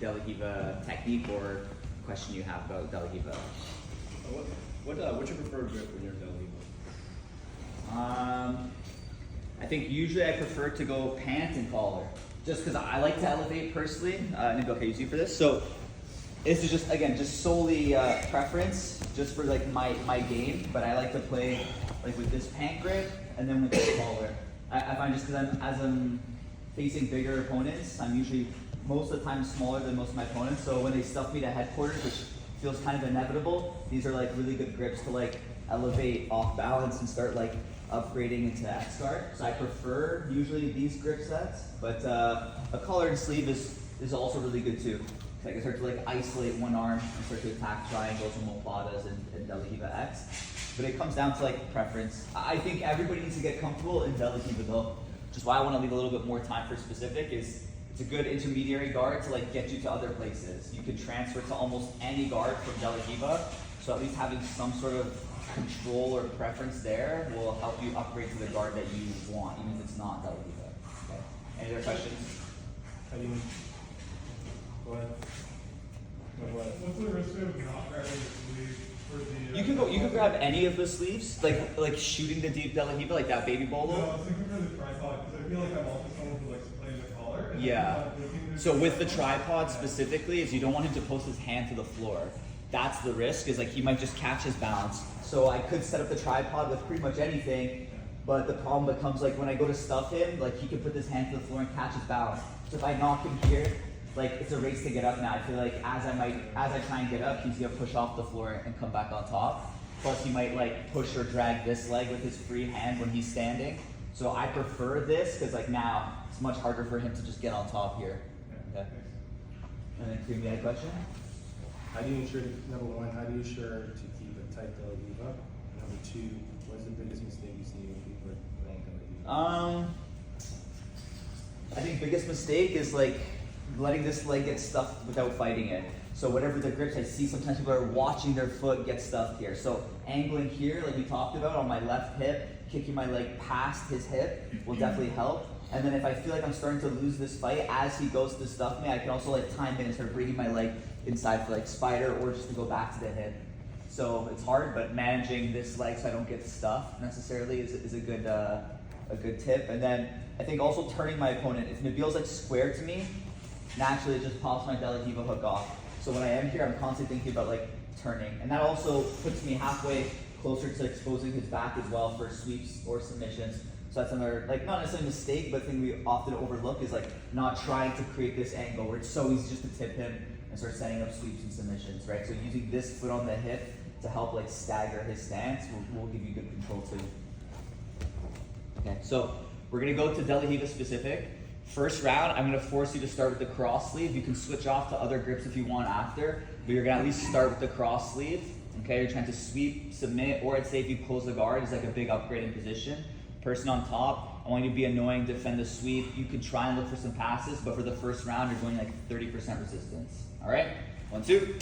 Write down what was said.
De La Riva technique or question you have about De La Riva. What's your preferred grip when you're De La Riva? I think usually I prefer to go pant and collar, just because I like to elevate personally. And okay, use you for this. So this is just, again, just solely preference, just for like my game. But I like to play like with this pant grip and then with this collar. I find just because as I'm facing bigger opponents, I'm usually most of the time smaller than most of my opponents. So when they stuff me to headquarters, which feels kind of inevitable, these are like really good grips to like elevate off balance and start like upgrading into X guard. So I prefer usually these grip sets, but a collar and sleeve is also really good too. So I can start to like isolate one arm and start to attack triangles and mopladas and De La Riva X. But it comes down to like preference. I think everybody needs to get comfortable in De La Riva though. Just why I want to leave a little bit more time for specific is it's a good intermediary guard to like get you to other places. You can transfer to almost any guard from De La Riva. So at least having some sort of control or preference there will help you upgrade to the guard that you want, even if it's not De La Riva. Okay. Any other questions? How do you go ahead? What's the risk of not grabbing the sleeve for the? You can grab any of the sleeves, like shooting the deep De La Riva, like that baby bolo. No, I was thinking for the tripod because I feel like I'm also someone who likes to play in the collar. And Yeah. I'm So with the tripod specifically, is you don't want him to post his hand to the floor. That's the risk, is like he might just catch his bounce. So I could set up the tripod with pretty much anything, but the problem becomes like when I go to stuff him, like he can put his hand to the floor and catch his bounce. So if I knock him here, like it's a race to get up now. I feel like as I try and get up, he's gonna push off the floor and come back on top. Plus he might like push or drag this leg with his free hand when he's standing. So I prefer this because like now it's much harder for him to just get on top here. Okay. And then Cream, you had a question? How do you ensure, number one, how do you ensure to keep a tight De La Riva? Number two, what is the biggest mistake you see when people are playing De La Riva? I think biggest mistake is like letting this leg get stuffed without fighting it. So whatever the grips, I see sometimes people are watching their foot get stuffed here. So angling here, like we talked about, on my left hip, kicking my leg past his hip will definitely help. And then if I feel like I'm starting to lose this fight as he goes to stuff me, I can also like time in and start bringing my leg inside for like spider or just to go back to the hip. So it's hard, but managing this leg so I don't get stuffed necessarily is a good tip. And then I think also turning my opponent. If Nabil's like square to me, naturally it just pops my De La Riva hook off. So when I am here, I'm constantly thinking about like turning. And that also puts me halfway closer to exposing his back as well for sweeps or submissions. So that's another, like not necessarily mistake, but thing we often overlook is like not trying to create this angle where it's so easy just to tip him and start setting up sweeps and submissions, right? So using this foot on the hip to help like stagger his stance will give you good control too. Okay, so we're gonna go to De La Riva specific. First round, I'm gonna force you to start with the cross sleeve. You can switch off to other grips if you want after, but you're gonna at least start with the cross sleeve. Okay, you're trying to sweep, submit, or I'd say if you close the guard, it's like a big upgrade in position. Person on top, I want you to be annoying, defend the sweep. You can try and look for some passes, but for the first round, you're going like 30% resistance. All right, 1, 2.